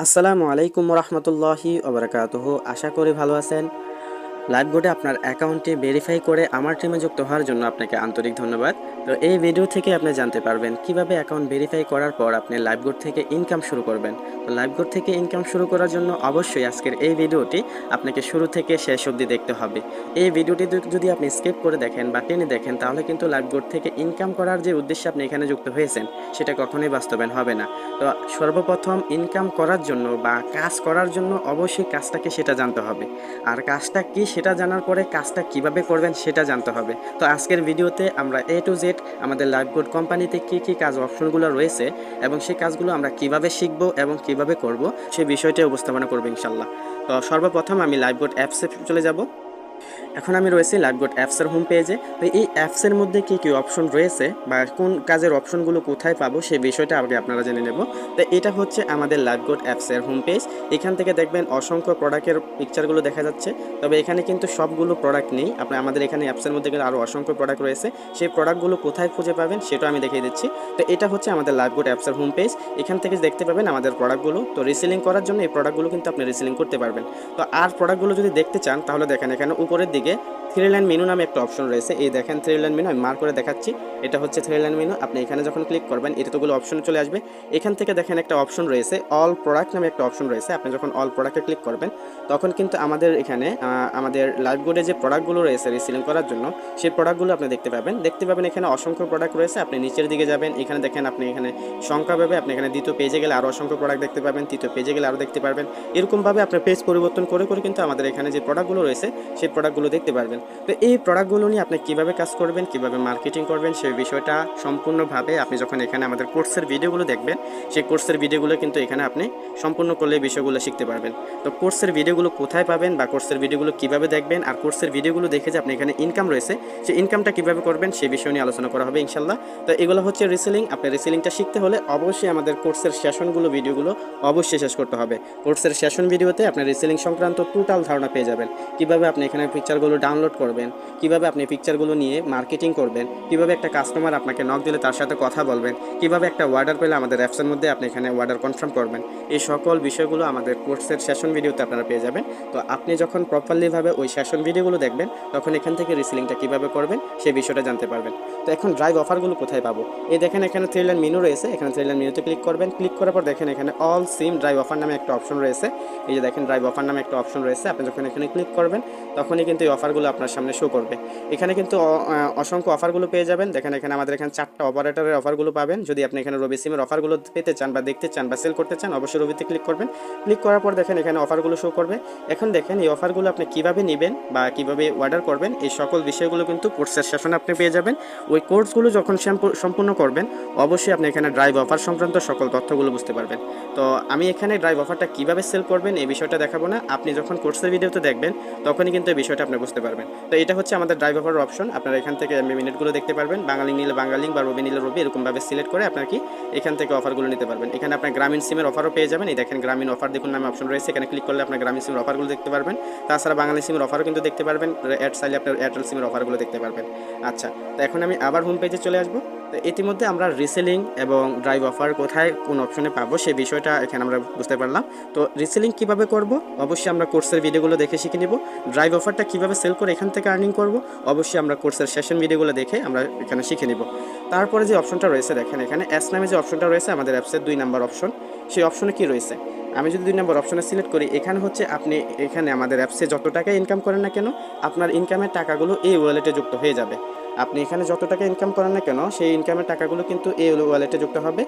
আসসালামু আলাইকুম রহমতুল্লাহি ওবরাকাতুহু। আশা করি ভালো আছেন। লাইভবোর্ডে আপনার অ্যাকাউন্টটি ভেরিফাই করে আমার টিমে যুক্ত হওয়ার জন্য আপনাকে আন্তরিক ধন্যবাদ। তো এই ভিডিও থেকে আপনি জানতে পারবেন কিভাবে অ্যাকাউন্ট ভেরিফাই করার পর আপনি লাইভবোর্ড থেকে ইনকাম শুরু করবেন। তো লাইভবোর্ড থেকে ইনকাম শুরু করার জন্য অবশ্যই আজকের এই ভিডিওটি আপনাকে শুরু থেকে শেষ অবধি দেখতে হবে। এই ভিডিওটি যদি আপনি স্কিপ করে দেখেন বা টেনে দেখেন তাহলে কিন্তু লাইভবোর্ড থেকে ইনকাম করার যে উদ্দেশ্যে আপনি এখানে যুক্ত হয়েছেন সেটা কখনোই বাস্তবায়ন হবে না। তো সর্বপ্রথম ইনকাম করার জন্য বা কাজ করার জন্য অবশ্যই কাজটাকে সেটা জানতে হবে। আর কাজটা কি সেটা জানার পরে কাজটা কিভাবে করবেন সেটা জানতে হবে। তো আজকের ভিডিওতে আমরা A to Z আমাদের লাইভবোর্ড কোম্পানিতে কি কাজ অপশনগুলো রয়েছে এবং সেই কাজগুলো আমরা কিভাবে শিখব এবং কিভাবে করব সেই বিষয়টি উপস্থাপনা করব ইনশাল্লাহ। তো সর্বপ্রথম আমি লাইভবোর্ড অ্যাপসে চলে যাব। এখন আমি রয়েছি লাইভবোর্ড অ্যাপসের হোম পেজে। তো এই অ্যাপসের মধ্যে কী অপশন রয়েছে বা কোন কাজের অপশনগুলো কোথায় পাবো সেই বিষয়টা আগে আপনারা জেনে নেব। তো এটা হচ্ছে আমাদের লাইভবোর্ড অ্যাপসের হোম পেজ। এখান থেকে দেখবেন অসংখ্য প্রোডাক্টের পিকচারগুলো দেখা যাচ্ছে, তবে এখানে কিন্তু সবগুলো প্রোডাক্ট নেই। আমাদের এখানে অ্যাপসের মধ্যে কিন্তু আরও অসংখ্য প্রোডাক্ট রয়েছে, সেই প্রোডাক্টগুলো কোথায় খুঁজে পাবেন সেটাও আমি দেখিয়ে দিচ্ছি। তো এটা হচ্ছে আমাদের লাইভবোর্ড অ্যাপসের হোম পেজ। এখান থেকে দেখতে পাবেন আমাদের প্রোডাক্টগুলো। তো রিসেলিং করার জন্য এই প্রোডাক্টগুলো কিন্তু আপনি রিসেলিং করতে পারবেন। তো আর প্রোডাক্টগুলো যদি দেখতে চান তাহলে দেখেন এখানে উপরের দিকে থ্রি লাইন মেনু নামে একটা অপশন রয়েছে। এই দেখেন থ্রি লাইন মেনু, আমি মার্ক করে দেখাচ্ছি। এটা হচ্ছে থ্রি লাইন মেনু। আপনি এখানে যখন ক্লিক করবেন এতগুলো অপশন চলে আসবে। এখান থেকে দেখেন একটা অপশন রয়েছে অল প্রোডাক্ট নামে একটা অপশন রয়েছে। আপনি যখন অল প্রোডাক্টে ক্লিক করবেন তখন কিন্তু আমাদের এখানে আমাদের লাইভবোর্ডে যে প্রোডাক্টগুলো রয়েছে রিসেলিং করার জন্য সেই প্রোডাক্টগুলো আপনি দেখতে পাবেন। এখানে অসংখ্য প্রোডাক্ট রয়েছে। আপনি নিচের দিকে যাবেন, এখানে দেখেন আপনি এখানে সংখ্যা পাবে। আপনি এখানে দ্বিতীয় পেজে গেলে আরও অসংখ্য প্রোডাক্ট দেখতে পাবেন, তৃতীয় পেজে গেলে আরও দেখতে পারবেন। এরকমভাবে আপনার পেজ পরিবর্তন করে কিন্তু আমাদের এখানে যে প্রোডাক্টগুলো রয়েছে সেই প্রোডাক্টগুলো দেখতে পারবেন। তো এই প্রোডাক্টগুলো নিয়ে আপনি কীভাবে কাজ করবেন, কীভাবে মার্কেটিং করবেন সেই বিষয়টা সম্পূর্ণভাবে আপনি যখন এখানে আমাদের কোর্সের ভিডিওগুলো দেখবেন সেই কোর্সের ভিডিওগুলো কিন্তু এখানে আপনি সম্পূর্ণ করলে বিষয়গুলো শিখতে পারবেন। তো কোর্সের ভিডিওগুলো কোথায় পাবেন বা কোর্সের ভিডিওগুলো কীভাবে দেখবেন আর কোর্সের ভিডিওগুলো দেখে যে আপনি এখানে ইনকাম রয়েছে সেই ইনকামটা কীভাবে করবেন সেই বিষয় নিয়ে আলোচনা করা হবে ইনশাল্লাহ। তো এগুলো হচ্ছে রিসেলিং। আপনি রিসেলিংটা শিখতে হলে অবশ্যই আমাদের কোর্সের সেশনগুলো ভিডিওগুলো অবশ্যই শেষ করতে হবে। কোর্সের সেশন ভিডিওতে আপনি রিসেলিং সংক্রান্ত টোটাল ধারণা পেয়ে যাবেন। কীভাবে আপনি এখানে পিকচারগুলো ডাউনলোড করবেন, কীভাবে আপনি পিকচারগুলো নিয়ে মার্কেটিং করবেন, কীভাবে একটা কাস্টমার আপনাকে নক দিলে তার সাথে কথা বলবেন, কীভাবে একটা অর্ডার পেলে আমাদের অ্যাপসের মধ্যে আপনি এখানে অর্ডার কনফার্ম করবেন, এই সকল বিষয়গুলো আমাদের কোর্সের সেশন ভিডিওতে আপনারা পেয়ে যাবেন। তো আপনি যখন প্রপারলিভাবে ওই সেশন ভিডিওগুলো দেখবেন তখন এখান থেকে রিসেলিংটা কীভাবে করবেন সেই বিষয়টা জানতে পারবেন। তো এখন ড্রাইভ অফারগুলো কোথায় পাবো, এই দেখেন এখানে থ্রি লাইন মেনু রয়েছে। এখানে থ্রি লাইন মেনুতে ক্লিক করবেন। ক্লিক করার পর দেখেন এখানে অল সিম ড্রাইভ অফার নামে একটা অপশন রয়েছে। এই যে দেখেন ড্রাইভ অফার নামে একটা অপশন রয়েছে। আপনি যখন এখানে ক্লিক করবেন তখনই কিন্তু এই অফারগুলো আপনার সামনে শো করবে। এখানে কিন্তু অসংখ্য অফারগুলো পেয়ে যাবেন। দেখেন এখানে আমাদের এখানে 4টা অপারেটরের অফারগুলো পাবেন। যদি আপনি এখানে রবি সিমের অফারগুলো পেতে চান বা দেখতে চান বা সেল করতে চান অবশ্যই রবিতে ক্লিক করবেন। ক্লিক করার পর দেখেন এখানে অফারগুলো শো করবে। এখন দেখেন এই অফারগুলো আপনি কীভাবে নেবেন বা কীভাবে অর্ডার করবেন এই সকল বিষয়গুলো কিন্তু কোর্সের সেশনে আপনি পেয়ে যাবেন। ওই কোর্সগুলো যখন সম্পূর্ণ করবেন অবশ্যই আপনি এখানে ড্রাইভ অফার সংক্রান্ত সকল তথ্যগুলো বুঝতে পারবেন। তো আমি এখানে ড্রাইভ অফারটা কীভাবে সেল করবেন এই বিষয়টা দেখাবো না, আপনি যখন কোর্সের ভিডিওতে দেখবেন তখনই কিন্তু এই বিষয়টা আপনি বুঝতে পারবেন। তো এটা হচ্ছে আমাদের ড্রাইভ অফার অপশন। আপনারা এখান থেকে মিনিটগুলো দেখতে পারবেন। বাঙালি নিলে বাঙালি বা রবি নিলে রবি এরকমভাবে সিলেক্ট করে আপনার কি এখান থেকে অফারগুলো নিতে পারবেন। এখানে আপনার গ্রামীণ সিমের অফারও পেয়ে যাবেন। এই দেখেন গ্রামীণ অফার দেখুন নামে অপশন রয়েছে। এখানে ক্লিক করলে আপনার গ্রামীণ সিমের অফারগুলো দেখতে পারবেন। তাছাড়া বাঙালি সিমের অফারও কিন্তু দেখতে পারবেন। এয়ার চাইলে আপনার এয়ারটেল সিমের অফারগুলো দেখতে পারবেন। আচ্ছা, তো এখন আমি আবার হোম পেজে চলে আসবো। তো ইতিমধ্যে আমরা রিসেলিং এবং ড্রাইভ অফার কোথায় কোন অপশনে পাবো সেই বিষয়টা এখানে আমরা বুঝতে পারলাম। তো রিসেলিং কিভাবে করব অবশ্যই আমরা কোর্সের ভিডিওগুলো দেখে শিখে নেব। ড্রাইভ অফারটা কিভাবে সেল করে এখান থেকে আর্নিং করব অবশ্যই আমরা কোর্সের সেশন ভিডিওগুলো দেখে আমরা এখানে শিখে নেব। তারপরে যে অপশনটা রয়েছে দেখেন এখানে এস নামে যে অপশনটা রয়েছে আমাদের অ্যাপসের 2 নম্বর অপশন, সেই অপশনে কি রয়েছে আমি যদি 2 নম্বর অপশনে সিলেক্ট করি এখানে হচ্ছে আপনি এখানে আমাদের অ্যাপসে যত টাকা ইনকাম করেন না কেন আপনার ইনকামের টাকাগুলো এই ওয়ালেটে যুক্ত হয়ে যাবে। আপনি এখানে যত টাকা ইনকাম করেন না কেন সেই ইনকামের টাকাগুলো কিন্তু এই ওয়ালেটে যুক্ত হবে।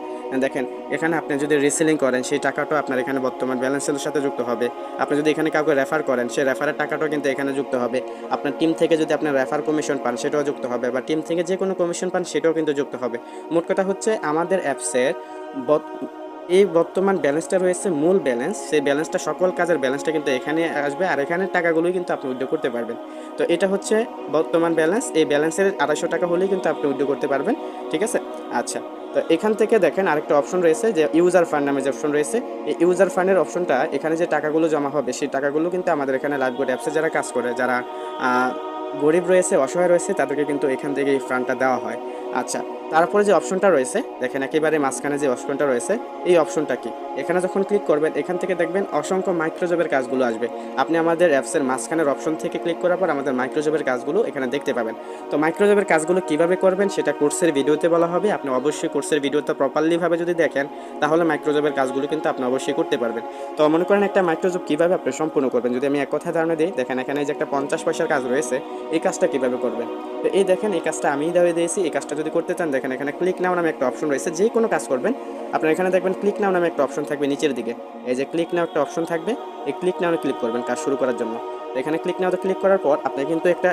দেখেন এখানে আপনি যদি রিসেলিং করেন সেই টাকাটাও আপনার এখানে বর্তমান ব্যালেন্সের সাথে যুক্ত হবে। আপনি যদি এখানে কাউকে রেফার করেন সেই রেফারের টাকাটাও কিন্তু এখানে যুক্ত হবে। আপনার টিম থেকে যদি আপনার রেফার কমিশন পান সেটাও যুক্ত হবে, বা টিম থেকে যে কোনো কমিশন পান সেটাও কিন্তু যুক্ত হবে। মোট কথা হচ্ছে আমাদের অ্যাপসের এই বর্তমান ব্যালেন্সটা রয়েছে মূল ব্যালেন্স, সেই ব্যালেন্সটা সকল কাজের ব্যালেন্সটা কিন্তু এখানে আসবে আর এখানে টাকাগুলোই কিন্তু আপনি উইথড্র করতে পারবেন। তো এটা হচ্ছে বর্তমান ব্যালেন্স। এই ব্যালেন্সের 250 টাকা হলেই কিন্তু আপনি উইথড্র করতে পারবেন। ঠিক আছে। আচ্ছা, তো এখান থেকে দেখেন আরেকটা অপশন রয়েছে যে ইউজার ফান্ড নামে যে অপশন রয়েছে। এই ইউজার ফান্ডের অপশনটা এখানে যে টাকাগুলো জমা হবে সেই টাকাগুলো কিন্তু আমাদের এখানে লাইভবোর্ড অ্যাপসে যারা কাজ করে, যারা গরিব রয়েছে অসহায় রয়েছে তাদেরকে কিন্তু এখান থেকে এই ফান্ডটা দেওয়া হয়। আচ্ছা, তারপরে যে অপশনটা রয়েছে দেখেন একেবারে মাঝখানে যে অপশনটা রয়েছে, এই অপশনটা কি, এখানে যখন ক্লিক করবেন এখান থেকে দেখবেন অসংখ্য মাইক্রোজবের কাজগুলো আসবে। আপনি আমাদের অ্যাপসের মাঝখানের অপশন থেকে ক্লিক করার পর আমাদের মাইক্রোজবের কাজগুলো এখানে দেখতে পাবেন। তো মাইক্রোজবের কাজগুলো কিভাবে করবেন সেটা কোর্সের ভিডিওতে বলা হবে। আপনি অবশ্যই কোর্সের ভিডিওটা প্রপারলিভাবে যদি দেখেন তাহলে মাইক্রোজবের কাজগুলো কিন্তু আপনি অবশ্যই করতে পারবেন। তো মনে করেন একটা মাইক্রোজব কীভাবে আপনি সম্পূর্ণ করবেন, যদি আমি এক কথা ধারণা দিই, দেখেন এখানে যে একটা 50 পয়সার কাজ রয়েছে, এই কাজটা কীভাবে করবেন। তো এই দেখেন এই কাজটা আমিই দেওয়া দিয়েছি। এই কাজটা যদি করতে চান দেখেন এখানে ক্লিক নাও নামে একটা অপশন রয়েছে, যে কোনো কাজ করবেন আপনার এখানে দেখবেন ক্লিক নাও নামে একটা অপশন থাকবে নিচের দিকে। এই যে ক্লিক নাও একটা অপশন থাকবে, এই ক্লিক নাও ক্লিক করবেন কাজ শুরু করার জন্য। এখানে ক্লিক নাওতে ক্লিক করার পর আপনি কিন্তু একটা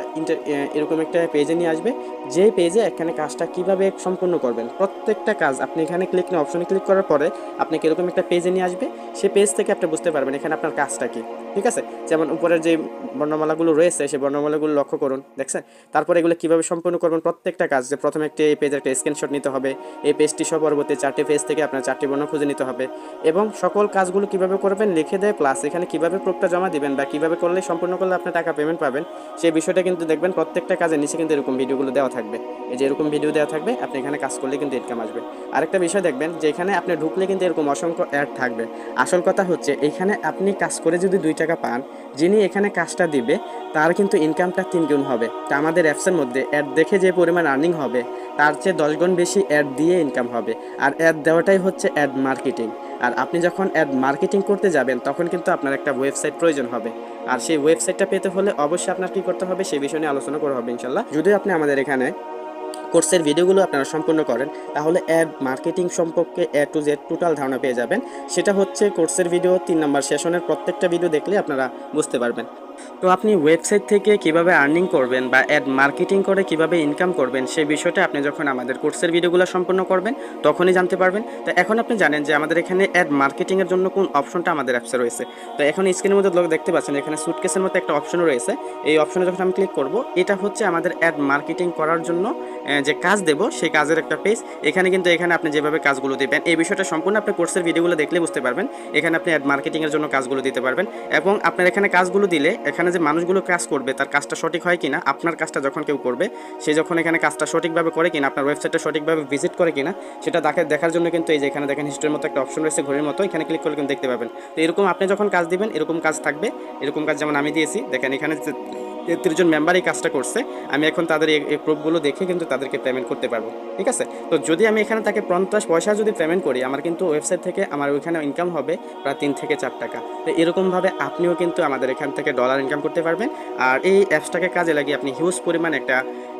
এরকম একটা পেজে নিয়ে আসবে, যেই পেজে এখানে কাজটা কিভাবে সম্পূর্ণ করবেন প্রত্যেকটা কাজ আপনি এখানে ক্লিক নাও অপশনে ক্লিক করার পরে আপনি এরকম একটা পেজে নিয়ে আসবে। সেই পেজ থেকে আপনি বুঝতে পারবেন এখানে আপনার কাজটা কি, ঠিক আছে। যেমন উপরের যে বর্ণমালাগুলো রয়েছে সেই বর্ণমালাগুলো লক্ষ্য করুন, দেখছেন। তারপরে এগুলো কীভাবে সম্পূর্ণ করবেন প্রত্যেকটা কাজ, যে প্রথমে একটি এই পেজের একটা স্ক্রিনশট নিতে হবে, এই পেজটি সহ পরবর্তী 4টি পেজ থেকে আপনার 4টি বর্ণ খুঁজে নিতে হবে এবং সকল কাজগুলো কীভাবে করবেন লিখে দেয়, প্লাস এখানে কীভাবে প্রুফটা জমা দিবেন বা কীভাবে করলে সম্পূর্ণ করলে আপনি টাকা পেমেন্ট পাবেন সেই বিষয়টা কিন্তু দেখবেন প্রত্যেকটা কাজের নিচে কিন্তু এরকম ভিডিওগুলো দেওয়া থাকবে। এই যে এরকম ভিডিও দেওয়া থাকবে, আপনি এখানে কাজ করলে কিন্তু ইনকাম আসবে। আরেকটা বিষয় দেখবেন যে এখানে আপনি ঢুকলে কিন্তু এরকম অসংখ্য অ্যাড থাকবে। আসল কথা হচ্ছে এখানে আপনি কাজ করে যদি 2 টাকা পান, যিনি এখানে কাজটা দিবে তার কিন্তু ইনকামটা 3 গুণ হবে। তো আমাদের অ্যাপসের মধ্যে অ্যাড দেখে যে পরিমাণ আর্নিং হবে তার চেয়ে 10 গুণ বেশি অ্যাড দিয়ে ইনকাম হবে। আর অ্যাড দেওয়াটাই হচ্ছে অ্যাড মার্কেটিং। আর আপনি যখন অ্যাড মার্কেটিং করতে যাবেন তখন কিন্তু আপনার একটা ওয়েবসাইট প্রয়োজন হবে। আর সেই ওয়েবসাইটটা পেতে হলে অবশ্যই আপনার কী করতে হবে সেই বিষয় নিয়ে আলোচনা করা হবে ইনশাল্লাহ। যদি আপনি আমাদের এখানে কোর্সের ভিডিওগুলো আপনারা সম্পূর্ণ করেন তাহলে অ্যাড মার্কেটিং সম্পর্কে এ টু জেড টোটাল ধারণা পেয়ে যাবেন। সেটা হচ্ছে কোর্সের ভিডিও 3 নম্বর সেশনের প্রত্যেকটা ভিডিও দেখলে আপনারা বুঝতে পারবেন। তো আপনি ওয়েবসাইট থেকে কিভাবে আর্নিং করবেন বা অ্যাড মার্কেটিং করে কিভাবে ইনকাম করবেন সেই বিষয়টা আপনি যখন আমাদের কোর্সের ভিডিওগুলো সম্পূর্ণ করবেন তখনই জানতে পারবেন। তো এখন আপনি জানেন যে আমাদের এখানে অ্যাড মার্কেটিংয়ের জন্য কোন অপশনটা আমাদের অ্যাপসে রয়েছে। তো এখন স্ক্রিনের মধ্যে লোক দেখতে পাচ্ছেন এখানে সুটকেসের মতো একটা অপশন রয়েছে। এই অপশনে যখন আমি ক্লিক করব এটা হচ্ছে আমাদের অ্যাড মার্কেটিং করার জন্য যে কাজ দেব সেই কাজের একটা পেজ। এখানে কিন্তু এখানে আপনি যেভাবে কাজগুলো দেবেন এই বিষয়টা সম্পূর্ণ আপনি কোর্সের ভিডিওগুলো দেখলে বুঝতে পারবেন। এখানে আপনি অ্যাড মার্কেটিংয়ের জন্য কাজগুলো দিতে পারবেন এবং আপনার এখানে কাজগুলো দিলে এখানে যে মানুষগুলো কাজ করবে তার কাজটা সঠিক হয় কিনা, আপনার কাজটা যখন কেউ করবে সে যখন এখানে কাজটা সঠিকভাবে করে কিনা, আপনার ওয়েবসাইটটা সঠিকভাবে ভিজিট করে কিনা সেটা দেখার জন্য কিন্তু এই যে এখানে দেখেন হিস্ট্রির মতো একটা অপশন রয়েছে ঘড়ির মতো, এখানে ক্লিক করলে কিন্তু দেখতে পাবেন। তো এরকম আপনি যখন কাজ দিবেন এরকম কাজ থাকবে। এরকম কাজ যেমন আমি দিয়েছি, দেখেন এখানে 33 জন মেম্বার এই কাজটা করছে। আমি এখন তাদের এই প্রুফগুলো দেখে কিন্তু তাদেরকে পেমেন্ট করতে পারবো, ঠিক আছে। তো যদি আমি এখানে তাকে 50 পয়সা যদি পেমেন্ট করি আমার কিন্তু ওয়েবসাইট থেকে আমার ওইখানে ইনকাম হবে প্রায় 3 থেকে 4 টাকা। তো এরকমভাবে আপনিও কিন্তু আমাদের এখান থেকে ডলার ইনকাম করতে পারবেন। আর এই অ্যাপসটাকে কাজে লাগিয়ে আপনি হিউজ পরিমাণ একটা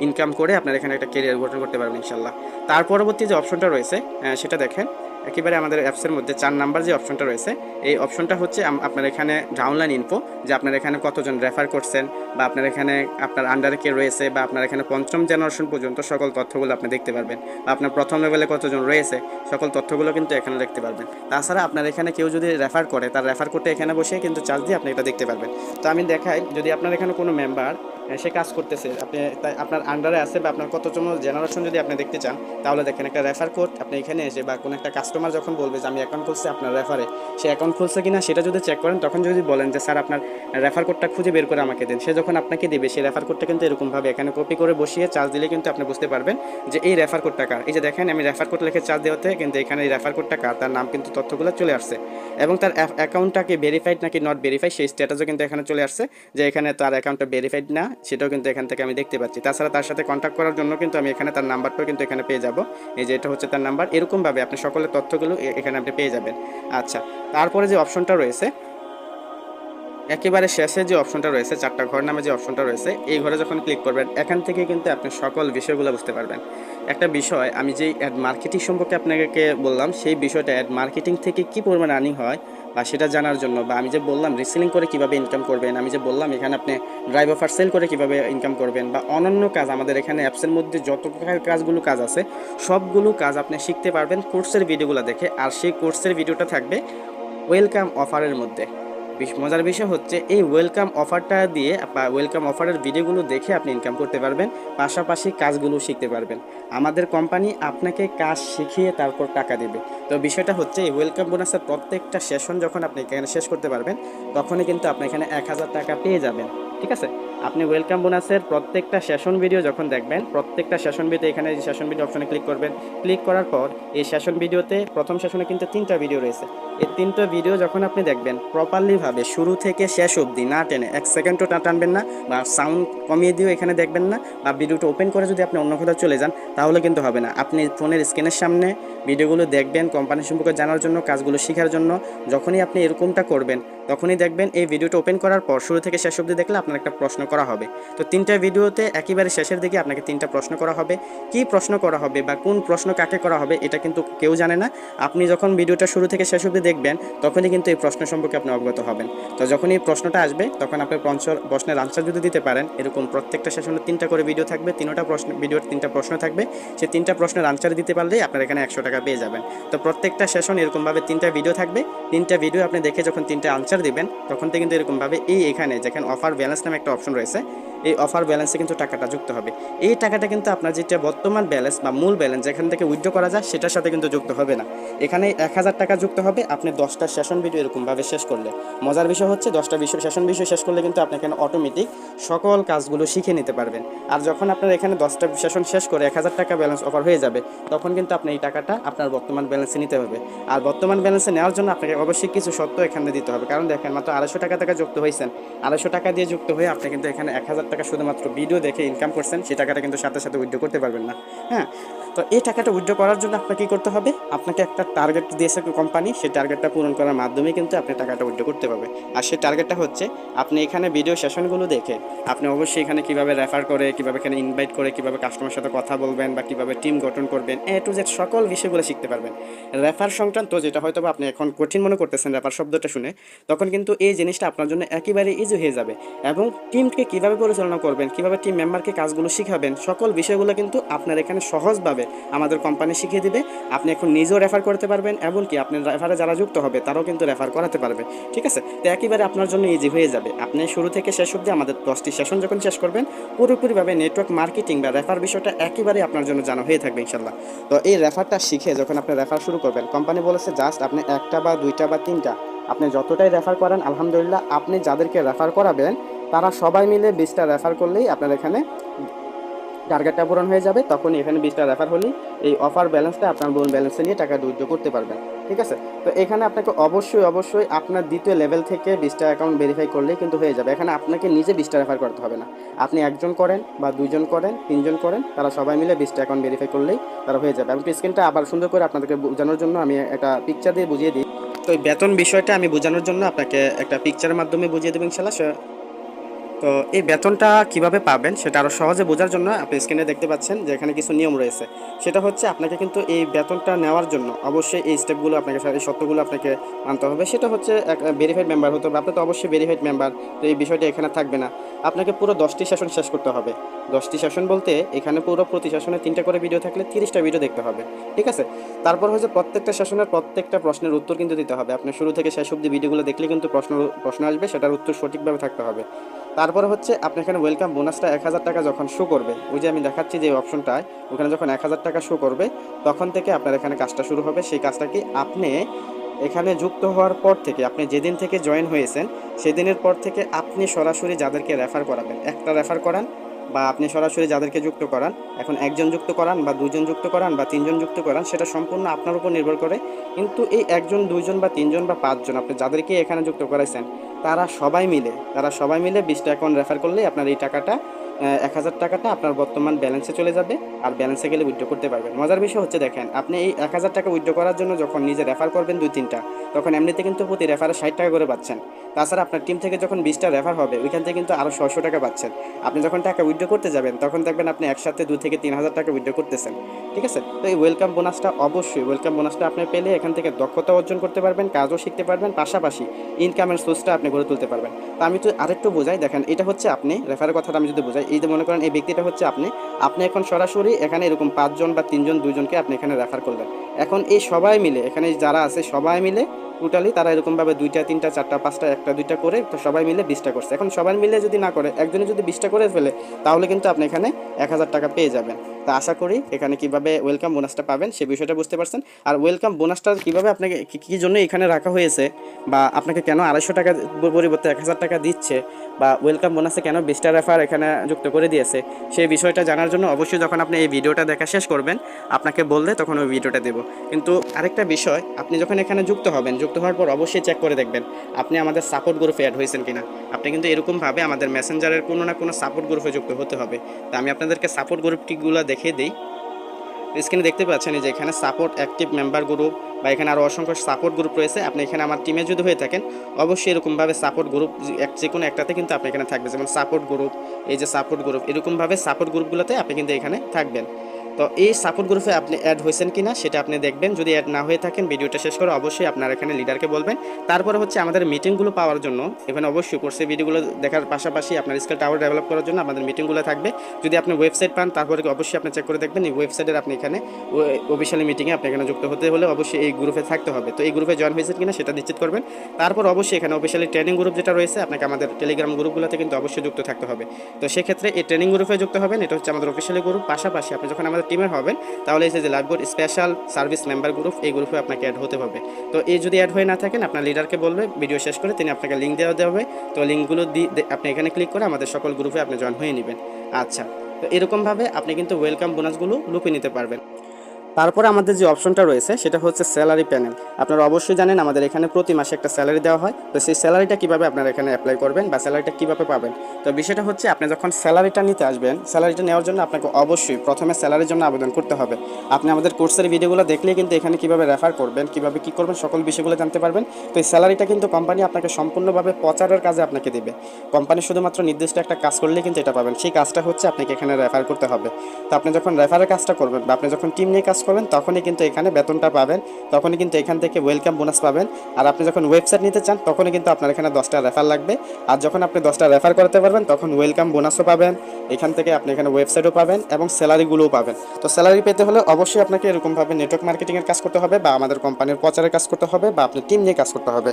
ইনকাম করে আপনার এখানে একটা কেরিয়ার গঠন করতে পারবেন ইনশাল্লাহ। তার পরবর্তী যে অপশনটা রয়েছে সেটা দেখেন একেবারে আমাদের অ্যাপসের মধ্যে 4 নাম্বার যে অপশনটা রয়েছে এই অপশনটা হচ্ছে আপনার এখানে ডাউনলাইন ইনফো, যে আপনার এখানে কতজন রেফার করছেন বা আপনার এখানে আপনার আন্ডারে কে রয়েছে বা আপনার এখানে 5ম জেনারেশন পর্যন্ত সকল তথ্যগুলো আপনি দেখতে পারবেন। বা আপনার প্রথম লেভেলে কতজন রয়েছে সকল তথ্যগুলো কিন্তু এখানে দেখতে পারবেন। তাছাড়া আপনার এখানে কেউ যদি রেফার করে তার রেফার করতে এখানে বসে কিন্তু চার্জ দিয়ে আপনি এটা দেখতে পারবেন। তো আমি দেখাই, যদি আপনার এখানে কোনো মেম্বার সে কাজ করতেছে আপনি আপনার আন্ডারে আছে বা আপনার কতজন জেনারেশন যদি আপনি দেখতে চান তাহলে দেখেন একটা রেফার কোড আপনি এখানে এসে বা কোনো একটা কাস্টমার যখন বলবে যে আমি অ্যাকাউন্ট খুলছি আপনার রেফারে, সে অ্যাকাউন্ট খুলছে কিনা সেটা যদি চেক করেন তখন যদি বলেন যে স্যার আপনার রেফার কোডটা খুঁজে বের করে আমাকে দিন, সে যখন আপনাকে দিবে সেই রেফার কোডটা কিন্তু এরকমভাবে এখানে কপি করে বসিয়ে চার্জ দিলে কিন্তু আপনি বুঝতে পারবেন যে এই রেফার কোডটা কার। এই যে দেখেন আমি রেফার কোড লিখে চার্জ দেওয়াতে কিন্তু এখানে এই রেফার কোডটা কার তার নাম কিন্তু তথ্যগুলো চলে আসছে এবং তার অ্যাকাউন্টটাকে ভেরিফাইড নাকি নট ভেরিফাইড সেই স্ট্যাটাসও কিন্তু এখানে চলে আসছে, যে এখানে তার অ্যাকাউন্টটা ভেরিফাইড না সেটাও কিন্তু এখান থেকে আমি দেখতে পাচ্ছি। তাছাড়া তার সাথে কন্ট্যাক্ট করার জন্য কিন্তু আমি এখানে তার নাম্বারটাও কিন্তু এখানে পেয়ে যাব। এই যে এটা হচ্ছে তার নাম্বার, এরকমভাবে আপনি সকলের তথ্যগুলো এখানে আপনি পেয়ে যাবেন। আচ্ছা, তারপরে যে অপশনটা রয়েছে একেবারে শেষে যে অপশনটা রয়েছে 4টা ঘর নামে যে অপশনটা রয়েছে এই ঘরে যখন ক্লিক করবেন এখান থেকে কিন্তু আপনি সকল বিষয়গুলো বুঝতে পারবেন। একটা বিষয় আমি যেই অ্যাড মার্কেটিং সম্পর্কে আপনাকে বললাম সেই বিষয়টা অ্যাড মার্কেটিং থেকে কী পরিমাণ আর্নিং হয় বা সেটা জানার জন্য, বা আমি যে বললাম রিসেলিং করে কীভাবে ইনকাম করবেন, আমি যে বললাম এখানে আপনি ড্রাইভ অফার সেল করে কীভাবে ইনকাম করবেন বা অন্যান্য কাজ আমাদের এখানে অ্যাপসের মধ্যে যত কাজগুলো কাজ আছে সবগুলো কাজ আপনি শিখতে পারবেন কোর্সের ভিডিওগুলো দেখে। আর সেই কোর্সের ভিডিওটা থাকবে ওয়েলকাম অফারের মধ্যে। মজার বিষয় হচ্ছে এই ওয়েলকাম অফারটা দিয়ে বা ওয়েলকাম অফারের ভিডিওগুলো দেখে আপনি ইনকাম করতে পারবেন, পাশাপাশি কাজগুলো শিখতে পারবেন। আমাদের কোম্পানি আপনাকে কাজ শিখিয়ে তারপর টাকা দেবে। তো বিষয়টা হচ্ছে এই ওয়েলকাম বোনাসের প্রত্যেকটা সেশন যখন আপনি এখানে শেষ করতে পারবেন তখনই কিন্তু আপনি এখানে 1000 টাকা পেয়ে যাবেন, ঠিক আছে। আপনি ওয়েলকাম বোনাসের প্রত্যেকটা সেশন ভিডিও যখন দেখবেন, প্রত্যেকটা সেশন ভিডিও এখানে যে সেশন ভিডিও অপশনে ক্লিক করবেন। ক্লিক করার পর এই সেশন ভিডিওতে প্রথম সেশনে কিন্তু 3টা ভিডিও রয়েছে। এই 3টা ভিডিও যখন আপনি দেখবেন প্রপারলিভাবে শুরু থেকে শেষ অবধি না টেনে 1 সেকেন্ডও টানবেন না, বা সাউন্ড কমিয়ে দিয়েও এখানে দেখবেন না, বা ভিডিওটা ওপেন করে যদি আপনি অন্য কোথাও চলে যান তাহলে কিন্তু হবে না। আপনি ফোনের স্ক্রিনের সামনে ভিডিওগুলো দেখবেন কোম্পানি সম্পর্কে জানার জন্য, কাজগুলো শেখার জন্য। যখনই আপনি এরকমটা করবেন তখনই দেখবেন এই ভিডিওটা ওপেন করার পর শুরু থেকে শেষ অবধি দেখলে আপনার একটা প্রশ্ন করা হবে। তো 3টা ভিডিওতে একেবারে শেষের দিকে আপনাকে 3টা প্রশ্ন করা হবে। কি প্রশ্ন করা হবে বা কোন প্রশ্ন কাকে করা হবে এটা কিন্তু কেউ জানে না। আপনি যখন ভিডিওটা শুরু থেকে শেষ অবধি দেখবেন তখনই কিন্তু এই প্রশ্ন সম্পর্কে আপনি অবগত হবেন। তো যখন এই প্রশ্নটা আসবে তখন আপনি প্রশ্নের আনসার যদি দিতে পারেন, এরকম প্রত্যেকটা সেশনে 3টা করে ভিডিও থাকবে, 3টা প্রশ্ন ভিডিওর 3টা প্রশ্ন থাকবে, সেই 3টা প্রশ্নের আনসার দিতে পারলেই আপনার এখানে 100 টাকা পেয়ে যাবেন। তো প্রত্যেকটা সেশন এরকমভাবে 3টা ভিডিও থাকবে। 3টা ভিডিও আপনি দেখে যখন 3টা আনসার দিবেন তখন থেকে কিন্তু এরকমভাবে এখানে যেখানে অফার ব্যালেন্স নামে একটা অপশন রয়েছে, এই অফার ব্যালেন্সে কিন্তু টাকাটা যুক্ত হবে। এই টাকাটা কিন্তু আপনার যেটা বর্তমান ব্যালেন্স বা মূল ব্যালেন্স যেখান থেকে উইথড্র করা যায় সেটার সাথে কিন্তু যুক্ত হবে না। এখানে 1000 টাকা যুক্ত হবে আপনি 10টা সেশন ভিডিও এরকমভাবে শেষ করলে। মজার বিষয় হচ্ছে 10টা সেশন ভিডিও শেষ করলে কিন্তু আপনি এখানে অটোমেটিক সকল কাজগুলো শিখে নিতে পারবেন। আর যখন আপনার এখানে 10টা সেশন শেষ করে 1000 টাকা ব্যালেন্স অফার হয়ে যাবে তখন কিন্তু আপনি এই টাকাটা আপনার বর্তমান ব্যালেন্সে নিতে হবে। আর বর্তমান ব্যালেন্সে নেওয়ার জন্য আপনাকে অবশ্যই কিছু শর্ত এখানে দিতে হবে। কারণ দেখেন মাত্র 250 টাকা থেকে যুক্ত হয়েছেন, 250 টাকা দিয়ে যুক্ত হয়ে আপনি কিন্তু এখানে 1000 টাকা শুধুমাত্র ভিডিও দেখে ইনকাম করছেন, সেই টাকাটা কিন্তু সাথে সাথে উইথড্র করতে পারবেন না। হ্যাঁ, তো এই টাকাটা উইথড্র করার জন্য আপনাকে কী করতে হবে, আপনাকে একটা টার্গেট দিয়েছে কোম্পানি, সেই টার্গেটটা পূরণ করার মাধ্যমে কিন্তু আপনি টাকাটা উইথড্র করতে পারবে। আর সেই টার্গেটটা হচ্ছে আপনি এখানে ভিডিও সেশনগুলো দেখে আপনি অবশ্যই এখানে কীভাবে রেফার করে, কীভাবে এখানে ইনভাইট করে, কীভাবে কাস্টমার সাথে কথা বলবেন বা কীভাবে টিম গঠন করবেন, A to Z সকল বিষয়গুলো শিখতে পারবেন। রেফার সংক্রান্ত যেটা হয়তো আপনি এখন কঠিন মনে করতেছেন রেফার শব্দটা শুনে, তখন কিন্তু এই জিনিসটা আপনার জন্য একেবারে ইজি হয়ে যাবে। এবং টিমকে কীভাবে পরিচালনা করবেন, কীভাবে টিম মেম্বারকে কাজগুলো শিখাবেন, সকল বিষয়গুলো কিন্তু আপনার এখানে সহজভাবে আমাদের কোম্পানি শিখিয়ে দিবে। আপনি এখন নিজেও রেফার করতে পারবেন, এমনকি আপনার রেফারে যারা যুক্ত হবে তারাও কিন্তু রেফার করাতে পারবে। ঠিক আছে, তো একেবারে আপনার জন্য ইজি হয়ে যাবে। আপনি শুরু থেকে শেষ অবধি আমাদের 10টি সেশন যখন শেষ করবেন পুরোপুরিভাবে নেটওয়ার্ক মার্কেটিং বা রেফার বিষয়টা একেবারে আপনার জন্য জানা হয়ে থাকবে ইনশাল্লাহ। তো এই রেফারটা শিখে যখন আপনি রেফার শুরু করবেন, কোম্পানি বলেছে জাস্ট আপনি 1টা বা 2টা বা 3টা আপনি যতটাই রেফার করেন আলহামদুলিল্লাহ, আপনি যাদেরকে রেফার করাবেন তারা সবাই মিলে 20টা রেফার করলেই আপনার এখানে টার্গেটটা পূরণ হয়ে যাবে। তখনই এখানে 20টা রেফার হলেই এই অফার ব্যালেন্সটা আপনার বোন ব্যালেন্সে নিয়ে টাকা উইথড্র করতে পারবেন। ঠিক আছে, তো এখানে আপনাকে অবশ্যই আপনার দ্বিতীয় লেভেল থেকে 20টা অ্যাকাউন্ট ভেরিফাই করলেই কিন্তু হয়ে যাবে। এখানে আপনাকে নিজে 20টা রেফার করতে হবে না, আপনি একজন করেন বা 2জন করেন 3জন করেন, তারা সবাই মিলে 20টা অ্যাকাউন্ট ভেরিফাই করলেই তারা হয়ে যাবে। আমি স্ক্রিনটা আবার সুন্দর করে আপনাদেরকে বোঝানোর জন্য আমি একটা পিকচার দিয়ে বুঝিয়ে দিই। তো এই বেতন বিষয়টা আমি বোঝানোর জন্য আপনাকে একটা পিকচারের মাধ্যমে বুঝিয়ে দেবো ইনশাল্লাহ। তো এই বেতনটা কিভাবে পাবেন সেটা আরও সহজে বোঝার জন্য আপনি স্ক্রিনে দেখতে পাচ্ছেন যে এখানে কিছু নিয়ম রয়েছে। সেটা হচ্ছে আপনাকে কিন্তু এই বেতনটা নেওয়ার জন্য অবশ্যই এই স্টেপগুলো আপনাকে, এই শর্তগুলো আপনাকে মানতে হবে। সেটা হচ্ছে এক ভেরিফাইড মেম্বার হতে হবে। আপনি তো অবশ্যই ভেরিফাইড মেম্বার, তো এই বিষয়টা এখানে থাকবে না। আপনাকে পুরো 10টি সেশন শেষ করতে হবে। 10টি সেশন বলতে এখানে পুরো প্রতি সেশনে 3টা করে ভিডিও থাকলে 30টা ভিডিও দেখতে হবে। ঠিক আছে, তারপর হচ্ছে প্রত্যেকটা সেশনের প্রত্যেকটা প্রশ্নের উত্তর কিন্তু দিতে হবে। আপনি শুরু থেকে শেষ অবধি ভিডিওগুলো দেখলে কিন্তু প্রশ্ন আসবে, সেটার উত্তর সঠিকভাবে থাকতে হবে। তারপরে হচ্ছে আপনি এখানে ওয়েলকাম বোনাসটা 1000 টাকা যখন শো করবে, ওই যে আমি দেখাচ্ছি যে অপশনটায়, ওখানে যখন 1000 টাকা শো করবে তখন থেকে আপনার এখানে কাজটা শুরু হবে। সেই কাজটা কি, আপনি এখানে যুক্ত হওয়ার পর থেকে আপনি যেদিন থেকে জয়েন হয়েছেন সেদিনের পর থেকে আপনি সরাসরি যাদেরকে রেফার করাবেন, একটা রেফার করান বা আপনি সরাসরি যাদেরকে যুক্ত করান, এখন একজন যুক্ত করান বা 2জন যুক্ত করান বা 3জন যুক্ত করান, সেটা সম্পূর্ণ আপনার উপর নির্ভর করে। কিন্তু এই 1জন 2জন বা 3জন বা 5জন আপনি যাদেরকে এখানে যুক্ত করাইছেন তারা সবাই মিলে 20টা অ্যাকাউন্ট রেফার করলে আপনার এই টাকাটা 1000 টাকাটা আপনার বর্তমান ব্যালেন্সে চলে যাবে, আর ব্যালেন্সে গেলে উইথড্র করতে পারবেন। মজার বিষয় হচ্ছে দেখেন, আপনি এই 1000 টাকা উইথড্র করার জন্য যখন নিজে রেফার করবেন 2-3টা, তখন এমনিতে কিন্তু প্রতি রেফারে 60 টাকা করে পাচ্ছেন। তাছাড়া আপনার টিম থেকে যখন 20টা রেফার হবে ওইখান থেকে কিন্তু আরও 600 টাকা পাচ্ছেন। আপনি যখন টাকা উইথড্র করতে যাবেন তখন দেখবেন আপনি একসাথে 2 থেকে 3000 টাকা উইথড্র করতেছেন। ঠিক আছে, তো এই ওয়েলকাম বোনাসটা আপনি পেলে এখান থেকে দক্ষতা অর্জন করতে পারবেন, কাজও শিখতে পারবেন, পাশাপাশি ইনকামের সোর্সটা আপনি গড়ে তুলতে পারবেন। তো আমি তো আরেকটু বোঝাই, দেখেন এটা হচ্ছে আপনি রেফারের কথাটা আমি যদি বোঝাই, এই যে মনে করেন এই ব্যক্তিটা হচ্ছে আপনি এখন সরাসরি এখানে এরকম 5জন বা 3জন 2জনকে আপনি এখানে রেফার করলেন। এখন এই সবাই মিলে এখানে যারা আছে সবাই মিলে টোটালি তারা এরকমভাবে 2টা 3টা 4টা 5টা 1টা 2টা করে তো সবাই মিলে 20টা করছে। এখন সবাই মিলে যদি না করে, একজনে যদি 20টা করে ফেলে তাহলে কিন্তু আপনি এখানে 1000 টাকা পেয়ে যাবেন। তো আশা করি এখানে কিভাবে ওয়েলকাম বোনাসটা পাবেন সেই বিষয়টা বুঝতে পারছেন। আর ওয়েলকাম বোনাসটা কিভাবে আপনাকে কী জন্য এখানে রাখা হয়েছে, বা আপনাকে কেন 250 টাকা পরিবর্তে 1000 টাকা দিচ্ছে, বা ওয়েলকাম বোনাসে কেন 20টা রেফার এখানে যুক্ত করে দিয়েছে, সেই বিষয়টা জানার জন্য অবশ্যই যখন আপনি এই ভিডিওটা দেখা শেষ করবেন আপনাকে বললে তখন ওই ভিডিওটা দেবো। কিন্তু আরেকটা বিষয়, আপনি যখন এখানে যুক্ত হবেন, যুক্ত হওয়ার পর অবশ্যই চেক করে দেখবেন আপনি আমাদের সাপোর্ট গ্রুপে অ্যাড হয়েছেন কিনা। আপনি কিন্তু এরকমভাবে আমাদের মেসেঞ্জারের কোনো না কোনো সাপোর্ট গ্রুপে যুক্ত হতে হবে। তো আমি আপনাদেরকে সাপোর্ট গ্রুপটিগুলো দেখিয়ে দিই। স্ক্রিনে দেখতে পাচ্ছেন যে এখানে সাপোর্ট অ্যাক্টিভ মেম্বার গ্রুপ, বা এখানে আরও অসংখ্য সাপোর্ট গ্রুপ রয়েছে। আপনি এখানে আমার টিমে যদি হয়ে থাকেন অবশ্যই এরকমভাবে সাপোর্ট গ্রুপ যে কোনো একটাতে কিন্তু আপনি এখানে থাকবে, যেমন সাপোর্ট গ্রুপ, এই যে সাপোর্ট গ্রুপ, এরকমভাবে সাপোর্ট গ্রুপগুলোতে আপনি কিন্তু এখানে থাকবেন। তো এই সাপোর্ট গ্রুপে আপনি অ্যাড হয়েছেন কিনা সেটা আপনি দেখবেন। যদি অ্যাড না হয়ে থাকেন ভিডিওটা শেষ করে অবশ্যই আপনার এখানে লিডারকে বলবেন। তারপরে হচ্ছে আমাদের মিটিংগুলো পাওয়ার জন্য এখানে অবশ্যই কোর্সের ভিডিওগুলো দেখার পাশাপাশি আপনার স্কিল টাওয়ার ডেভেলপ করার জন্য আমাদের মিটিংগুলো থাকবে। যদি আপনি ওয়েবসাইট পান তারপরে অবশ্যই আপনি চেক করে দেখবেন এই ওয়েবসাইটের আপনি এখানে অফিসিয়ালি মিটিংয়ে আপনি এখানে যুক্ত হতে হলে অবশ্যই এই গ্রুপে থাকতে হবে। তো এই গ্রুপে জয়েন হয়েছেন কিনা সেটা নিশ্চিত করবেন। তারপর অবশ্যই এখানে অফিসিয়ালি ট্রেনিং গ্রুপ যেটা রয়েছে আপনাকে আমাদের টেলিগ্রাম গ্রুপগুলোতে কিন্তু অবশ্যই যুক্ত থাকতে হবে। তো সেক্ষেত্রে এই ট্রেনিং গ্রুপে যুক্ত হবেন, এটা হচ্ছে আমাদের অফিসিয়ালি গ্রুপ। পাশাপাশি আপনি যখন আমাদের টিমের হবেন তাহলে এই যে Liveboard special service member group, এই গ্রুপে আপনাকে অ্যাড হতে হবে। তো এই যদি অ্যাড হয়ে না থাকেন আপনার লিডারকে বলবে ভিডিও শেষ করে তিনি আপনাকে লিঙ্ক দেওয়া হবে। তো লিঙ্কগুলো আপনি এখানে ক্লিক করে আমাদের সকল গ্রুপে আপনি জয়েন হয়ে নেবেন। আচ্ছা, তো এরকমভাবে আপনি কিন্তু ওয়েলকাম বোনাসগুলো লুপে নিতে পারবেন। তারপরে আমাদের যে অপশনটা রয়েছে সেটা হচ্ছে স্যালারি প্যানেল। আপনারা অবশ্যই জানেন আমাদের এখানে প্রতি মাসে একটা স্যালারি দেওয়া হয়। তো সেই স্যালারিটা কীভাবে আপনারা এখানে অ্যাপ্লাই করবেন বা স্যালারিটা কীভাবে পাবেন, তো বিষয়টা হচ্ছে আপনি যখন স্যালারিটা নিতে আসবেন, স্যালারিটা নেওয়ার জন্য আপনাকে অবশ্যই প্রথমে স্যালারির জন্য আবেদন করতে হবে। আপনি আমাদের কোর্সের ভিডিওগুলো দেখলেই কিন্তু এখানে কীভাবে রেফার করবেন, কীভাবে কী করবেন সকল বিষয়গুলো জানতে পারবেন। তো এই স্যালারিটা কিন্তু কোম্পানি আপনাকে সম্পূর্ণভাবে প্রচারের কাজে আপনাকে দেবে। কোম্পানি শুধুমাত্র নির্দিষ্ট একটা কাজ করলেই কিন্তু এটা পাবেন। সেই কাজটা হচ্ছে আপনাকে এখানে রেফার করতে হবে। তো আপনি যখন রেফারের কাজটা করবেন বা আপনি যখন টিম নিয়ে কাজ করবেন তখনই কিন্তু এখানে বেতনটা পাবেন, তখনই কিন্তু এখান থেকে ওয়েলকাম বোনাস পাবেন। আর আপনি যখন ওয়েবসাইট নিতে চান তখনই কিন্তু আপনার এখানে 10টা রেফার লাগবে। আর যখন আপনি 10টা রেফার করতে পারবেন তখন ওয়েলকাম বোনাসও পাবেন, এখান থেকে আপনি এখানে ওয়েবসাইটও পাবেন এবং স্যালারিগুলোও পাবেন। তো স্যালারি পেতে হলে অবশ্যই আপনাকে এরকমভাবে নেটওয়ার্ক মার্কেটিংয়ের কাজ করতে হবে, বা আমাদের কোম্পানির প্রচারের কাজ করতে হবে, বা আপনি টিম নিয়ে কাজ করতে হবে।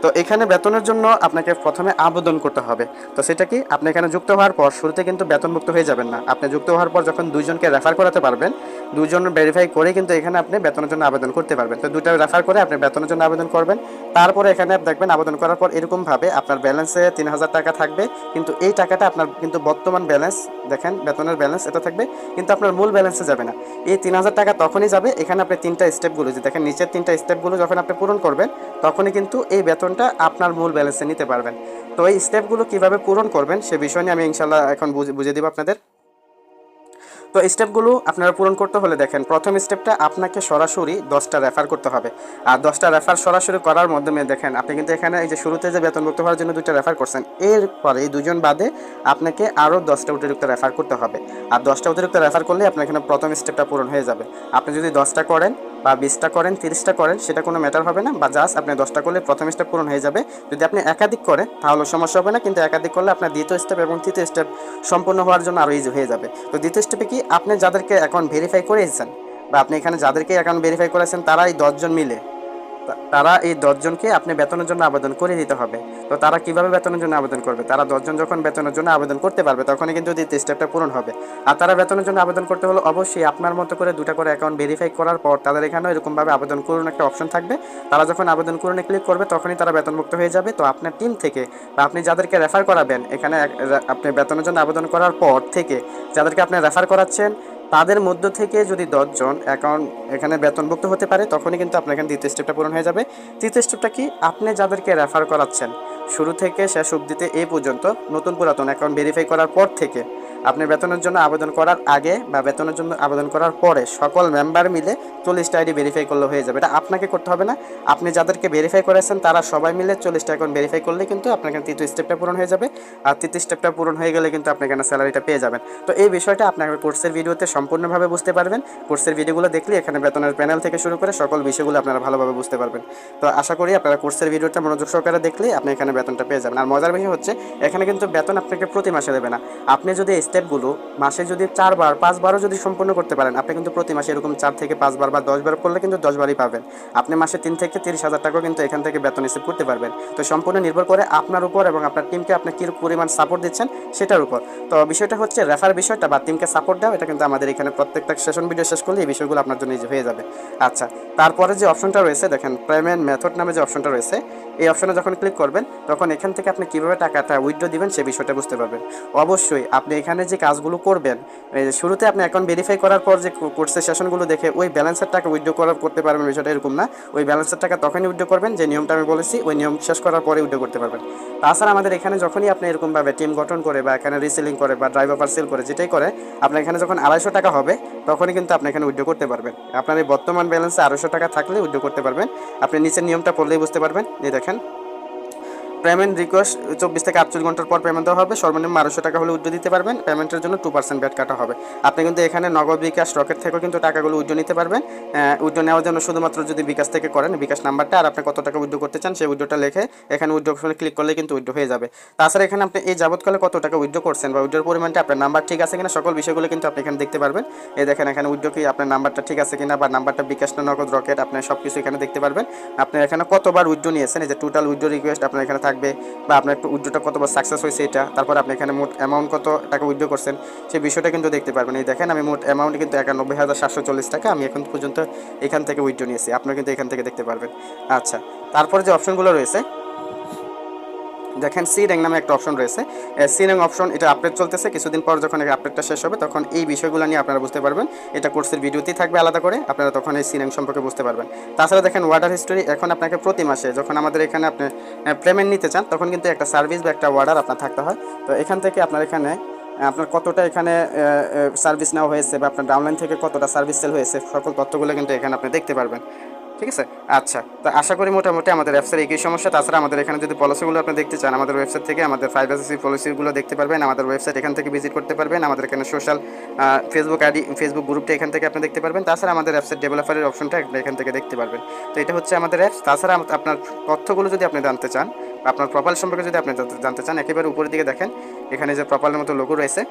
তো এখানে বেতনের জন্য আপনাকে প্রথমে আবেদন করতে হবে। তো সেটা কি, আপনি এখানে যুক্ত হওয়ার পর শুরুতে কিন্তু বেতনমুক্ত হয়ে যাবেন না। আপনি যুক্ত হওয়ার পর যখন 2জনকে রেফার করাতে পারবেন, 2জন ভেরিফাই করে কিন্তু এখানে আপনি বেতনের জন্য আবেদন করতে পারবেন। তো 2টা রেফার করে আপনি বেতনের জন্য আবেদন করবেন। তারপরে এখানে দেখবেন আবেদন করার পর এরকমভাবে আপনার ব্যালেন্সে 3000 টাকা থাকবে। কিন্তু এই টাকাটা আপনার কিন্তু বর্তমান ব্যালেন্স, দেখেন বেতনের ব্যালেন্স এটা থাকবে, কিন্তু আপনার মূল ব্যালেন্সে যাবে না। এই 3000 টাকা তখনই যাবে, এখানে আপনি 3টা স্টেপগুলো যে দেখেন নিচের 3টা স্টেপগুলো যখন আপনি পূরণ করবেন তখনই কিন্তু এই বেতনটা আপনার মূল ব্যালেন্সে নিতে পারবেন। তো এই স্টেপগুলো কীভাবে পূরণ করবেন সে বিষয় নিয়ে আমি ইনশাল্লাহ এখন বুঝিয়ে দেবো আপনাদের। তো স্টেপগুলো আপনারা পূরণ করতে হলে দেখেন প্রথম স্টেপটা আপনাকে সরাসরি 10টা রেফার করতে হবে। আর 10টা রেফার সরাসরি করার মাধ্যমে দেখেন আপনি কিন্তু এখানে এই যে শুরুতে যে বেতনমুক্ত হওয়ার জন্য 2টা রেফার করছেন, এরপরে এই 2জন বাদে আপনাকে আরও 10টা অতিরিক্ত রেফার করতে হবে। আর 10টা অতিরিক্ত রেফার করলে আপনার এখানে প্রথম স্টেপটা পূরণ হয়ে যাবে। আপনি যদি 10টা করেন বা 20টা করেন 30টা করেন সেটা কোনো ম্যাটার হবে না, বা জাস্ট আপনি 10টা করলে প্রথম স্টেপ পূরণ হয়ে যাবে। যদি আপনি একাধিক করেন তাহলে সমস্যা হবে না, কিন্তু একাধিক করলে আপনার দ্বিতীয় স্টেপ এবং তৃতীয় স্টেপ সম্পূর্ণ হওয়ার জন্য আরও ইজি হয়ে যাবে। তো দ্বিতীয় স্টেপে কি, আপনি যাদেরকে অ্যাকাউন্ট ভেরিফাই করেছেন বা আপনি এখানে যাদেরকে অ্যাকাউন্ট ভেরিফাই করেছেন তারা এই 10জন মিলে, তারা এই 10জনকে আপনি বেতনের জন্য আবেদন করে দিতে হবে। তো তারা কিভাবে বেতনের জন্য আবেদন করবে, তারা 10জন যখন বেতনের জন্য আবেদন করতে পারবে তখনই কিন্তু দ্বিতীয় স্টেপটা পূরণ হবে। আর তারা বেতনের জন্য আবেদন করতে হলে অবশ্যই আপনার মতো করে 2টা করে অ্যাকাউন্ট ভেরিফাই করার পর তাদের এখানেও এরকমভাবে আবেদন করুন একটা অপশন থাকবে। তারা যখন আবেদন করুন ক্লিক করবে তখনই তারা বেতনমুক্ত হয়ে যাবে। তো আপনার টিম থেকে বা আপনি যাদেরকে রেফার করাবেন, এখানে আপনি বেতনের জন্য আবেদন করার পর থেকে যাদেরকে আপনি রেফার করাচ্ছেন তাদের মধ্য থেকে যদি 10জন অ্যাকাউন্ট এখানে বেতনভুক্ত হতে পারে তখনই কিন্তু আপনার এখানে দ্বিতীয় স্টেপটা পূরণ হয়ে যাবে। তৃতীয় স্টেপটা কি, আপনি যাদেরকে রেফার করাচ্ছেন শুরু থেকে শেষ অবধিতে এই পর্যন্ত নতুন পুরাতন অ্যাকাউন্ট ভেরিফাই করার পর থেকে আপনি বেতনের জন্য আবেদন করার আগে বা বেতনের জন্য আবেদন করার পরে সকল মেম্বার মিলে 40টা আইডি ভেরিফাই করলে হয়ে যাবে। এটা আপনাকে করতে হবে না, আপনি যাদেরকে ভেরিফাই করেছেন তারা সবাই মিলে 40টা অ্যাকাউন্ট ভেরিফাই করলে কিন্তু আপনার এখানে তৃতীয় স্টেপটা পূরণ হয়ে যাবে। আর তৃতীয় স্টেপটা পূরণ হয়ে গেলে কিন্তু আপনি এখানে স্যালারিটা পেয়ে যাবেন। তো এই বিষয়টা আপনার কোর্সের ভিডিওতে সম্পূর্ণভাবে বুঝতে পারবেন। কোর্সের ভিডিওগুলো দেখলে এখানে বেতনের প্যানেল থেকে শুরু করে সকল বিষয়গুলো আপনারা ভালোভাবে বুঝতে পারবেন। তো আশা করি আপনারা কোর্সের ভিডিওটা মনোযোগ সহকারে দেখলে আপনি এখানে বেতনটা পেয়ে যাবেন। আর মজার বিষয় হচ্ছে এখানে কিন্তু বেতন আপনাকে প্রতি মাসে দেবে না। আপনি যদি এই স্টেপগুলো মাসে যদি 4 বার 5 বারও যদি সম্পূর্ণ করতে পারেন, আপনি কিন্তু প্রতি মাসে এরকম 4 থেকে 5 বার বা 10 বার করলে কিন্তু 10 বারই পাবেন। আপনি মাসে 3 থেকে 30,000 টাকাও কিন্তু এখান থেকে বেতন রিসিভ করতে পারবেন। তো সম্পূর্ণ নির্ভর করে আপনার উপর এবং আপনার টিমকে আপনি কী পরিমাণ সাপোর্ট দিচ্ছেন সেটার উপর। তো বিষয়টা হচ্ছে রেফার বিষয়টা বা টিমকে সাপোর্ট দেওয়া, এটা কিন্তু আমাদের এখানে প্রত্যেকটা সেশন ভিডিও শেষ করলে এই বিষয়গুলো আপনার জন্য ইজি হয়ে যাবে। আচ্ছা, তারপরে যে অপশনটা রয়েছে দেখেন, পেমেন্ট মেথড নামে যে অপশনটা রয়েছে, এই অপশনে যখন ক্লিক করবেন তখন এখান থেকে আপনি কীভাবে টাকাটা উইথড্র দিবেন সেই বিষয়টা বুঝতে পারবেন। অবশ্যই আপনি এখানে যে কাজগুলো করবেন, শুরুতে আপনি অ্যাকাউন্ট ভেরিফাই করার পর যে কোর্সের সেশনগুলো দেখে ওই ব্যালেন্সের টাকা উইথড্র করতে পারবেন, বিষয়টা এরকম না। ওই ব্যালেন্সের টাকা তখনই উইথড্র করবেন যে নিয়মটা আমি বলেছি, ওই নিয়ম শেষ করার পরে উইথড্র করতে পারবেন। তাছাড়া আমাদের এখানে যখনই আপনি এরকমভাবে টিম গঠন করে বা এখানে রিসেলিং করে বা ড্রাইভ অফার সেল করে যেটাই করে, আপনার এখানে যখন 250 টাকা হবে তখনই কিন্তু আপনি এখানে উইথড্র করতে পারবেন। আপনার এই বর্তমান ব্যালেন্সে 250 টাকা থাকলে উইথড্র করতে পারবেন। আপনি নিচের নিয়মটা পড়লেই বুঝতে পারবেন। এই দেখেন, পেমেন্ট রিকোয়েস্ট 24 থেকে 48 ঘন্টার পর পেমেন্ট দেওয়া হবে। সর্বনিম্ন 250 টাকা হলে উইথড্র দিতে পারবেন। পেমেন্টের জন্য 2% ব্যাট কাটা হবে। আপনি কিন্তু এখানে নগদ, বিকাশ, রকেট থেকেও কিন্তু টাকাগুলো উইথড্র নিতে পারবেন। উইথড্র নেওয়ার জন্য শুধুমাত্র যদি বিকাশ থেকে করেন, বিকাশ নাম্বারটা আর আপনি কত টাকা উইথড্র করতে চান সেই উইথড্রটা লিখে এখানে উইথড্র অপশনে ক্লিক করলে কিন্তু উইথড্র হয়ে যাবে। তাছাড়া এখানে আপনি এই যাবতকালে কত টাকা উইথড্র করছেন বা উইথড্রর পরিমাণটা আপনার নাম্বার ঠিক আছে কিনা সকল বিষয়গুলো কিন্তু আপনি এখানে দেখতে পারবেন। এই দেখেন এখানে উইথড্র কি আপনার নাম্বারটা ঠিক আছে কিনা বা নাম্বারটা বিকাশ না নগদ রকেট, আপনি সব কিছু এখানে দেখতে পারবেন। আপনি এখানে কতবার উইথড্র নিয়েছেন, এই যে টোটাল উইথড্র রিকোয়েস্ট আপনার এখানে থাকবে, বা আপনার উইথড্রটা কতবার সাকসেস হয়েছে এটা, তারপর আপনি এখানে মোট অ্যামাউন্ট কত টাকা উইথড্র করছেন সেই বিষয়টা কিন্তু দেখতে পারবেন। এই দেখেন আমি মোট অ্যামাউন্ট কিন্তু 91,740 টাকা আমি এখন পর্যন্ত এখান থেকে উইথড্র নিয়েছি, আপনারা কিন্তু এখান থেকে দেখতে পারবেন। আচ্ছা, তারপরে যে অপশনগুলো রয়েছে দেখেন, সি র্যাঙ্ক নামে একটা অপশন রয়েছে। সি র্যাঙ্ক অপশন, এটা আপডেট চলতেছে। কিছুদিন পর যখন এই আপডেটটা শেষ হবে তখন এই বিষয়গুলো নিয়ে আপনারা বুঝতে পারবেন। এটা কোর্সের ভিডিওতেই থাকবে আলাদা করে, আপনারা তখন এই সি র্যাঙ্ক সম্পর্কে বুঝতে পারবেন। তাছাড়া দেখেন ওয়ার্ডার হিস্টোরি, এখন আপনাকে প্রতি মাসে যখন আমাদের এখানে আপনি পেমেন্ট নিতে চান তখন কিন্তু একটা সার্ভিস বা একটা অর্ডার আপনার থাকতে হয়। তো এখান থেকে আপনার এখানে আপনার কতটা এখানে সার্ভিস নেওয়া হয়েছে বা আপনার ডাউনলাইন থেকে কতটা সার্ভিস সেল হয়েছে সকল তথ্যগুলো কিন্তু এখানে আপনি দেখতে পারবেন। ঠিক আছে। আচ্ছা, তো আশা করি মোটামুটি আমাদের অ্যাপসের একই সমস্যা। তাছাড়া আমাদের এখানে যদি পলিসিগুলো আপনি দেখতে চান, আমাদের ওয়েবসাইট থেকে আমাদের 5SC পলিসিগুলো দেখতে পারবেন। আমাদের ওয়েবসাইট এখান থেকে ভিজিট করতে পারবেন। আমাদের এখানে সোশ্যাল ফেসবুক আইডি, ফেসবুক গ্রুপটা এখান থেকে আপনি দেখতে পারবেন। তাছাড়া আমাদের অ্যাপসের ডেভেলপারের অপশনটা এখান থেকে দেখতে পারবেন। তো এটা হচ্ছে আমাদের অ্যাপস। তাছাড়া আপনার তথ্যগুলো যদি আপনি জানতে চান, আপনার প্রোফাইল সম্পর্কে যদি আপনি জানতে চান, একেবারে উপরের দিকে দেখেন এখানে যে প্রোফাইলের মতো লোগো রয়েছে,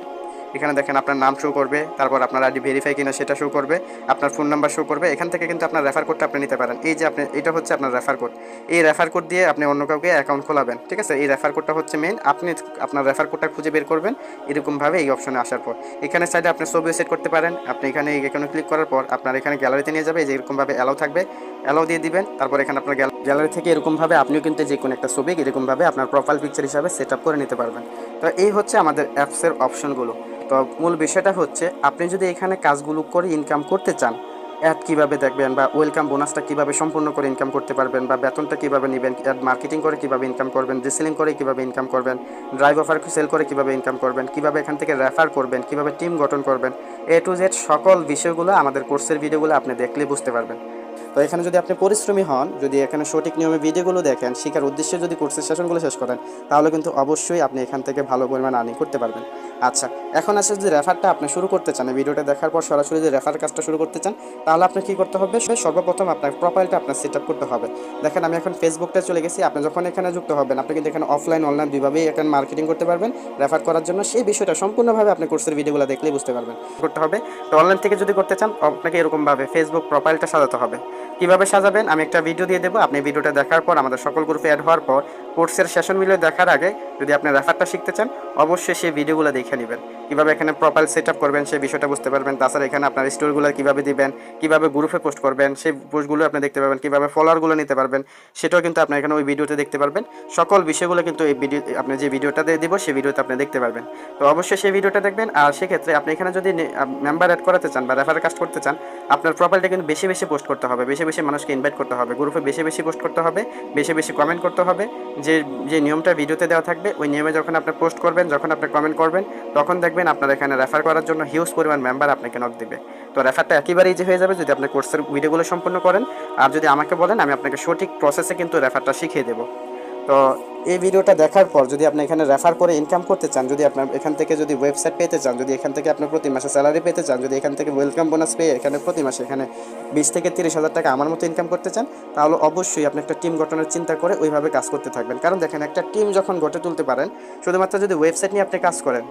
এখানে দেখেন আপনার নাম শো করবে, তারপর আপনার আইডি ভেরিফাই কিনা সেটা শো করবে, আপনার ফোন নাম্বার শো করবে। এখান থেকে কিন্তু আপনার রেফার কোডটা আপনি নিতে পারেন। এই যে আপনি, এটা হচ্ছে আপনার রেফার কোড। এই রেফার কোড দিয়ে আপনি অন্য কাউকে অ্যাকাউন্ট খোলাবেন। ঠিক আছে, এই রেফার কোডটা হচ্ছে মেইন। আপনি আপনার রেফার কোডটা খুঁজে বের করবেন এরকমভাবে এই অপশনে আসার পর। এখানে সাইডে আপনি ছবিও সেট করতে পারেন। আপনি এখানে ক্লিক করার পর আপনার এখানে গ্যালারিতে নিয়ে যাবে, যে এরকমভাবে অ্যালাউ থাকবে, অ্যালাউ দিয়ে দিবেন। তারপর এখানে আপনার গ্যালারি থেকে এরকমভাবে আপনিও কিন্তু যে কোনো একটা ছবি এরকমভাবে আপনার প্রোফাইল পিকচার হিসাবে সেট আপ করে নিতে পারবেন। তো এই হচ্ছে আমাদের অ্যাপসের অপশনগুলো। তো মূল বিষয়টা হচ্ছে আপনি যদি এখানে কাজগুলো করে ইনকাম করতে চান, অ্যাড কীভাবে দেখবেন বা ওয়েলকাম বোনাসটা কীভাবে সম্পূর্ণ করে ইনকাম করতে পারবেন বা বেতনটা কীভাবে নেবেন, অ্যাড মার্কেটিং করে কীভাবে ইনকাম করবেন, রিসেলিং করে কীভাবে ইনকাম করবেন, ড্রাইভ অফার সেল করে কীভাবে ইনকাম করবেন, কীভাবে এখান থেকে রেফার করবেন, কীভাবে টিম গঠন করবেন, A to Z সকল বিষয়গুলো আমাদের কোর্সের ভিডিওগুলো আপনি দেখলে বুঝতে পারবেন। তো এখানে যদি আপনি পরিশ্রমী হন, যদি এখানে সঠিক নিয়মে ভিডিওগুলো দেখেন, শেখার উদ্দেশ্যে যদি কোর্সের সেশনগুলো শেষ করেন, তাহলে কিন্তু অবশ্যই আপনি এখান থেকে ভালো পরিমাণ আর্নিং করতে পারবেন। আচ্ছা, এখন আসে যদি রেফারটা আপনি শুরু করতে চান, ভিডিওটা দেখার পর সরাসরি যদি রেফার কাজটা শুরু করতে চান, তাহলে আপনি কী করতে হবে? সর্বপ্রথম আপনার প্রোফাইলটা আপনার সেট আপ করতে হবে। দেখেন আমি এখন ফেসবুকটা চলে গেছি। আপনি যখন এখানে যুক্ত হবেন, আপনি কিন্তু এখানে অফলাইন অনলাইন দুইভাবেই এখানে মার্কেটিং করতে পারবেন রেফার করার জন্য। সেই বিষয়টা সম্পূর্ণভাবে আপনি কোর্সের ভিডিওগুলো দেখলেই বুঝতে পারবেন করতে হবে। তো অনলাইন থেকে যদি করতে চান, আপনাকে এরকমভাবে ফেসবুক প্রোফাইলটা সাজাতে হবে। কীভাবে সাজাবেন আমি একটা ভিডিও দিয়ে দেবো। আপনি ভিডিওটা দেখার পর আমাদের সকল গ্রুপে অ্যাড হওয়ার পর কোর্সের সেশনগুলো দেখার আগে যদি আপনি রেফারটা শিখতে চান, অবশ্যই সেই ভিডিওগুলো দেখে নেবেন। কীভাবে এখানে প্রোফাইল সেট আপ করবেন সেই বিষয়টা বুঝতে পারবেন। তাছাড়া এখানে আপনার স্টোরিগুলো কীভাবে দিবেন, কীভাবে গ্রুপে পোস্ট করবেন সেই পোস্টগুলো আপনি দেখতে পারবেন, কীভাবে ফলোয়ারগুলো নিতে পারবেন সেটাও কিন্তু আপনি এখানে ওই ভিডিওতে দেখতে পারবেন। সকল বিষয়গুলো কিন্তু এই ভিডিও, আপনি যে ভিডিওটাতে দেবো সেই ভিডিওতে আপনি দেখতে পারবেন। তো অবশ্যই সেই ভিডিওটা দেখবেন। আর সেক্ষেত্রে আপনি এখানে যদি মেম্বার অ্যাড করাতে চান বা রেফার কাজ করতে চান, আপনার প্রোফাইলটা কিন্তু বেশি বেশি পোস্ট করতে হবে, বেশি বেশি মানুষকে ইনভাইট করতে হবে, গ্রুপে বেশি বেশি পোস্ট করতে হবে, বেশি বেশি কমেন্ট করতে হবে। যে যে নিয়মটা ভিডিওতে দেওয়া থাকবে ওই নিয়মে যখন আপনি পোস্ট করবেন, যখন আপনি কমেন্ট করবেন, তখন দেখবেন আপনার এখানে রেফার করার জন্য হিউজ পরিমাণ মেম্বার আপনাকে নক দিবে। তো রেফারটা একেবারে ইজি হয়ে যাবে যদি আপনি কোর্সের ভিডিওগুলো সম্পূর্ণ করেন। আর যদি আমাকে বলেন, আমি আপনাকে সঠিক প্রসেসে কিন্তু রেফারটা শিখিয়ে দেবো। তো এই ভিডিওটা দেখার পর যদি আপনি এখানে রেফার করে ইনকাম করতে চান, যদি আপনার এখান থেকে যদি ওয়েবসাইট পেতে চান, যদি এখান থেকে আপনি প্রতি মাসে স্যালারি পেতে চান, যদি এখান থেকে ওয়েলকাম বোনাস পেয়ে এখানে প্রতি মাসে এখানে 20 থেকে 30,000 টাকা আমার মতো ইনকাম করতে চান, তাহলে অবশ্যই আপনি একটা টিম গঠনের চিন্তা করে ওইভাবে কাজ করতে থাকবেন। কারণ দেখেন, একটা টিম যখন গড়ে তুলতে পারেন, শুধুমাত্র যদি ওয়েবসাইট নিয়ে আপনি কাজ করেন,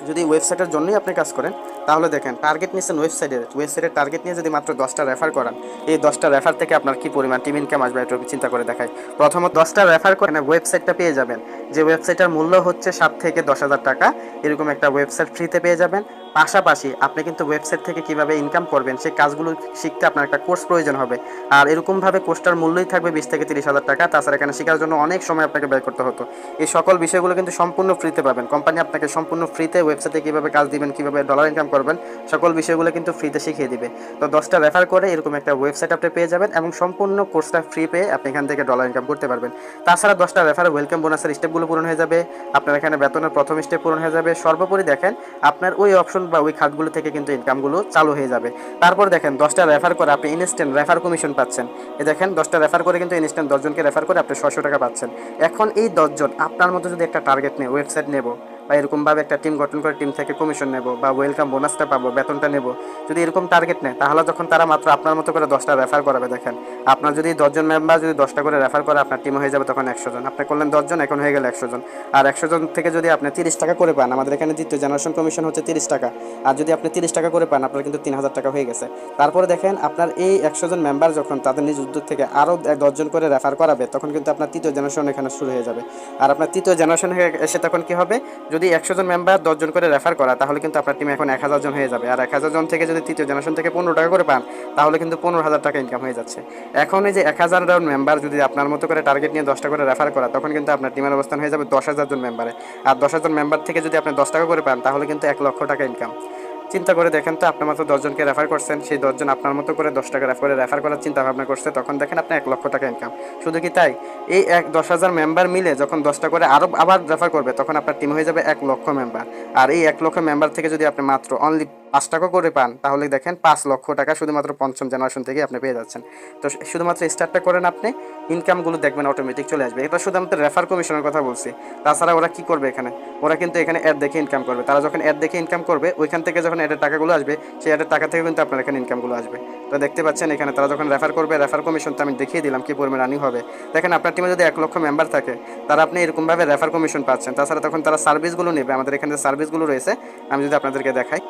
যদি ওয়েবসাইটের জন্যই আপনি কাজ করেন তাহলে দেখেন টার্গেট নিচ্ছেন ওয়েবসাইটের টার্গেট নিয়ে যদি মাত্র 10টা রেফার করান, এই 10টা রেফার থেকে আপনার কী পরিমাণ টিম ইনকাম আসবে একটু চিন্তা করে দেখায়। প্রথমত 10টা রেফার করে ওয়েবসাইটটা পেয়ে যাবেন, যে ওয়েবসাইটের মূল্য হচ্ছে 7 থেকে 10,000 টাকা, এরকম একটা ওয়েবসাইট ফ্রিতে পেয়ে যাবেন। পাশাপাশি আপনি কিন্তু ওয়েবসাইট থেকে কীভাবে ইনকাম করবেন সেই কাজগুলো শিখতে আপনার একটা কোর্স প্রয়োজন হবে, আর এরকমভাবে কোর্সটার মূল্যই থাকবে 20 থেকে 30,000 টাকা। তাছাড়া এখানে শেখার জন্য অনেক সময় আপনাকে ব্যয় করতে হতো। এই সকল বিষয়গুলো কিন্তু সম্পূর্ণ ফ্রিতে পাবেন। কোম্পানি আপনাকে সম্পূর্ণ ফ্রিতে ওয়েবসাইটে কীভাবে কাজ দিবেন, কীভাবে ডলার ইনকাম করবেন, সকল বিষয়গুলো কিন্তু ফ্রিতে শিখিয়ে দিবে। তো 10টা রেফার করে এরকম একটা ওয়েবসাইট আপনি পেয়ে যাবেন এবং সম্পূর্ণ কোর্সটা ফ্রি পেয়ে আপনি এখান থেকে ডলার ইনকাম করতে পারবেন। তাছাড়া 10টা রেফারে ওয়েলকাম বোনাসের স্টেপগুলো পূরণ হয়ে যাবে, আপনার এখানে বেতনের প্রথম স্টেপ পূরণ হয়ে যাবে। সর্বোপরি দেখেন আপনার ওই অপশন বা ওই খাতগুলো থেকে কিন্তু ইনকামগুলো চালু হয়ে যাবে। তারপর দেখেন 10টা রেফার করে আপনি ইনস্ট্যান্ট রেফার কমিশন পাচ্ছেন। এই দেখেন 10টা রেফার করে কিন্তু ইনস্ট্যান্ট 10 জনকে রেফার করে আপনি 600 টাকা পাচ্ছেন। এখন এই 10 জন আপনার মতো যদি একটা টার্গেট নেই, ওয়েবসাইট নেব বা এরকমভাবে একটা টিম গঠন করে টিম থেকে কমিশন নেব বা ওয়েলকাম বোনাসটা পাবো, বেতনটা নেব, যদি এরকম টার্গেট নেয় তাহলে যখন তারা মাত্র আপনার মতো করে 10টা রেফার করাবে, দেখেন আপনার যদি 10 জন মেম্বার যদি 10টা করে রেফার করে আপনার টিম হয়ে যাবে তখন 100 জন। আপনি করলেন 10 জন, এখন হয়ে গেল 100 জন। আর 100 জন থেকে যদি আপনি 30 টাকা করে পান, আমাদের এখানে দ্বিতীয় জেনারেশন কমিশন হচ্ছে 30 টাকা, আর যদি আপনি 30 টাকা করে পান আপনার কিন্তু 3000 টাকা হয়ে গেছে। তারপরে দেখেন আপনার এই 100 জন মেম্বার যখন তাদের নিজ উদ্যোগ থেকে আরও 10 জন করে রেফার করাবে তখন কিন্তু আপনার তৃতীয় জেনারেশন এখানে শুরু হয়ে যাবে। আর আপনার তৃতীয় জেনারেশন এসে তখন কি হবে, যদি 100 জন মেম্বার 10 জন করে রেফার করা তাহলে কিন্তু আপনার টিমে এখন 1000 জন হয়ে যাবে। আর 1000 জন থেকে যদি তৃতীয় জেনারেশন থেকে 15 টাকা করে পান তাহলে কিন্তু 15,000 টাকা ইনকাম হয়ে যাচ্ছে। এখন এই যে 1000 জন মেম্বার যদি আপনার মতো করে টার্গেট নিয়ে 10টা করে রেফার করা তখন কিন্তু আপনার টিমের অবস্থান হয়ে যাবে 10,000 জন মেম্বারে। আর 10,000 মেম্বার থেকে যদি আপনি 10 টাকা করে পান তাহলে কিন্তু 1 লক্ষ টাকা ইনকাম। চিন্তা করে দেখেন তো, আপনার মতো 10 জনকে রেফার করছেন, সেই 10 জন আপনার মতো করে 10 টাকা রেফার করার চিন্তা ভাবনা করছে, তখন দেখেন আপনি 1 লক্ষ টাকা ইনকাম। শুধু কি তাই, এই 10,000 মেম্বার মিলে যখন 10টা করে আবার রেফার করবে তখন আপনার টিম হয়ে যাবে 1 লক্ষ মেম্বার। আর এই 1 লক্ষ মেম্বার থেকে যদি আপনি মাত্র অনলি 5 টাকা করে পান তাহলে দেখেন 5 লক্ষ টাকা শুধুমাত্র পঞ্চম জেনারেশন থেকে আপনি পেয়ে যাচ্ছেন। তো শুধুমাত্র স্টার্টটা করেন, আপনি ইনকামগুলো দেখবেন অটোমেটিক চলে আসবে। এটা শুধুমাত্র রেফার কমিশনের কথা বলছি। তাছাড়া ওরা কি করবে এখানে, ওরা কিন্তু এখানে অ্যাড দেখে ইনকাম করবে। তারা যখন অ্যাড দেখে ইনকাম করবে ওইখান থেকে যখন অ্যাডের টাকাগুলো আসবে সেই অ্যাডের টাকা থেকে কিন্তু আপনার এখানে ইনকামগুলো আসবে। তো দেখতে পাচ্ছেন এখানে তারা যখন রেফার করবে, রেফার কমিশন তো আমি দেখিয়ে দিলাম কী পরিমাণ রানিং হবে। দেখেন আপনার টিমে যদি 1 লক্ষ মেম্বার থাকে তারা আপনি এরকমভাবে রেফার কমিশন পাচ্ছেন। তাছাড়া তখন তারা সার্ভিসগুলো নেবে, আমাদের এখানে যে সার্ভিসগুলো রয়েছে আমি যদি আপনাদেরকে দেখাই,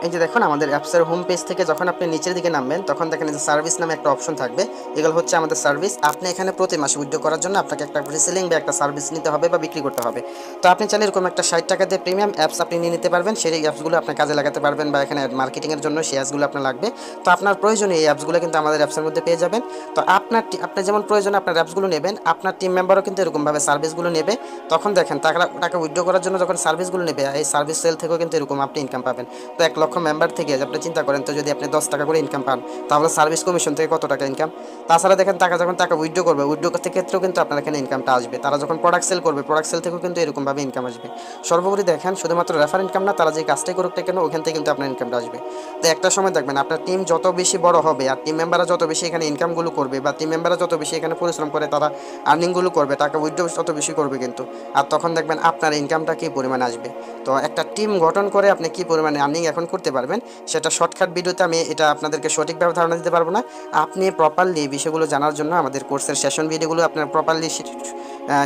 এই যে দেখুন আমাদের অ্যাপসের হোম পেজ থেকে যখন আপনি নিচের দিকে নামবেন তখন দেখেন যে সার্ভিস নামে একটা অপশন থাকবে। এগুলো হচ্ছে আমাদের সার্ভিস। আপনি এখানে প্রতি মাসে উইথড্র করার জন্য আপনাকে একটা রিসেলিং বা একটা সার্ভিস নিতে হবে বা বিক্রি করতে হবে। তো আপনি চাইলে এরকম একটা 60 টাকা দিয়ে প্রিমিয়াম অ্যাপস আপনি নিয়ে নিতে পারবেন। সেই অ্যাপসগুলো আপনি কাজে লাগাতে পারবেন বা এখানে মার্কেটিংয়ের জন্য সেই অ্যাপসগুলো আপনার লাগবে। তো আপনার প্রয়োজনীয় এই অ্যাপসগুলো কিন্তু আমাদের অ্যাপসের মধ্যে পেয়ে যাবেন। তো আপনার যেমন প্রয়োজন আপনার অ্যাপসগুলো নেবেন, আপনার টিম মেম্বারও কিন্তু এরকমভাবে সার্ভিসগুলো নেবে। তখন দেখেন টাকা উইথড্র করার জন্য যখন সার্ভিসগুলো নেবে এই সার্ভিস সেল থেকেও কিন্তু এরকম আপনি ইনকাম পাবেন। তো 1 লক্ষ মেম্বার থেকে আপনি চিন্তা করেন, তো যদি আপনি 10 টাকা করে ইনকাম পান তাহলে সার্ভিস কমিশন থেকে কত টাকা ইনকাম। তাছাড়া দেখেন যখন টাকা উইথড্র করবে উইথড্র করতে ক্ষেত্রেও কিন্তু আপনার এখানে ইনকামটা আসবে। তারা যখন প্রোডাক্ট সেল করবে প্রোডাক্ট সেল থেকেও কিন্তু এরকমভাবে ইনকাম আসবে। সর্বোপরি দেখেন শুধুমাত্র রেফার ইনকাম না, তারা যে কাজটাই করুক না কেন ওখান থেকে কিন্তু আপনার ইনকামটা আসবে। তো একটা সময় দেখবেন আপনার টিম যত বেশি বড় হবে আর টিম মেম্বাররা যত বেশি এখানে ইনকামগুলো করবে বা টিম মেম্বাররা যত বেশি এখানে পরিশ্রম করে তারা আর্নিংগুলো করবে, টাকা উইথড্র তত বেশি করবে কিন্তু। আর তখন দেখবেন আপনার ইনকামটা কী পরিমাণে আসবে। তো একটা টিম গঠন করে আপনি কী পরিমাণে আর্নিং এখন করতে পারবেন সেটা শর্টকাট ভিডিওতে আমি এটা আপনাদেরকে সঠিকভাবে ধারণা দিতে পারবো না। আপনি প্রপারলি এই বিষয়গুলো জানার জন্য আমাদের কোর্সের সেশন ভিডিওগুলো আপনার প্রপারলি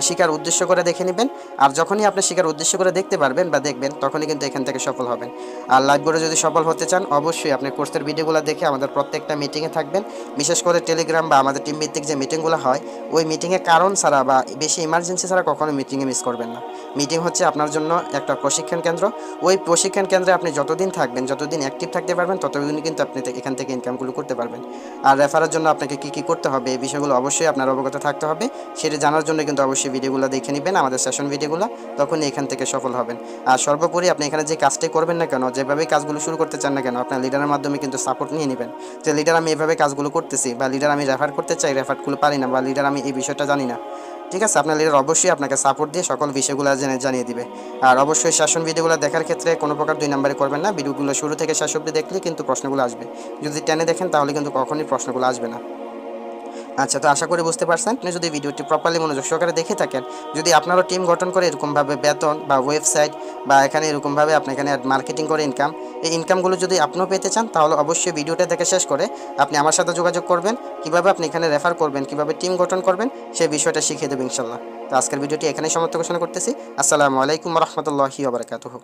শেখার উদ্দেশ্য করে দেখে নেবেন। আর যখনই আপনি শেখার উদ্দেশ্য করে দেখতে পারবেন বা দেখবেন তখনই কিন্তু এখান থেকে সফল হবেন। আর লাইভ বোর্ডে যদি সফল হতে চান অবশ্যই আপনি কোর্সের ভিডিওগুলো দেখে আমাদের প্রত্যেকটা মিটিংয়ে থাকবেন। বিশেষ করে টেলিগ্রাম বা আমাদের টিম ভিত্তিক যে মিটিংগুলো হয় ওই মিটিংয়ে কারণ ছাড়া বা বেশি ইমার্জেন্সি ছাড়া কখনো মিটিংয়ে মিস করবেন না। মিটিং হচ্ছে আপনার জন্য একটা প্রশিক্ষণ কেন্দ্র। ওই প্রশিক্ষণ কেন্দ্রে আপনি যতদিন থাকবেন, যতদিন অ্যাক্টিভ থাকতে পারবেন ততদিনই কিন্তু আপনি এখান থেকে ইনকামগুলো করতে পারবেন। আর রেফারের জন্য আপনাকে কী কী করতে হবে এই বিষয়গুলো অবশ্যই আপনার অবগত থাকতে হবে। সেটা জানার জন্য কিন্তু অবশ্যই ভিডিওগুলো দেখে নেবেন, আমাদের সেশন ভিডিওগুলো, তখনই এখান থেকে সফল হবেন। আর সর্বোপরি আপনি এখানে যে কাজটাই করবেন না কেন, যেভাবেই কাজগুলো শুরু করতে চান না কেন, আপনার লিডারের মাধ্যমে কিন্তু সাপোর্ট নিয়ে নেবেন যে লিডার আমি এভাবে কাজগুলো করতেছি বা লিডার আমি রেফার করতে চাই, রেফারগুলো পারি না বা লিডার আমি এই বিষয়টা জানি না। ঠিক আছে, আপনার লিডার অবশ্যই আপনাকে সাপোর্ট দিয়ে সকল বিষয়গুলো জানিয়ে দিবে। আর অবশ্যই সেশন ভিডিওগুলো দেখার ক্ষেত্রে কোনো প্রকার 2 নম্বরে করবেন না। ভিডিওগুলো শুরু থেকে শেষ অবধি দেখলে কিন্তু প্রশ্নগুলো আসবে। যদি টেনে দেখেন তাহলে কিন্তু কখনোই প্রশ্নগুলো আসবে না। আচ্ছা, তো আশা করি বুঝতে পারছেন। আপনি যদি ভিডিওটি প্রপারলি মনোযোগ সহকারে দেখে থাকেন, যদি আপনারও টিম গঠন করে এরকমভাবে বেতন বা ওয়েবসাইট বা এখানে এরকমভাবে আপনি এখানে মার্কেটিং করে এই ইনকামগুলো যদি আপনিও পেতে চান তাহলে অবশ্যই ভিডিওটা দেখে শেষ করে আপনি আমার সাথে যোগাযোগ করবেন। কীভাবে আপনি এখানে রেফার করবেন, কীভাবে টিম গঠন করবেন সেই বিষয়টা শিখিয়ে দেবেন ইনশাল্লাহ। তো আজকের ভিডিওটি এখানেই সমাপ্ত ঘোষণা করতেছি। আসসালামু আলাইকুম রহমতুল্লাহি ওয়া বারাকাতুহু।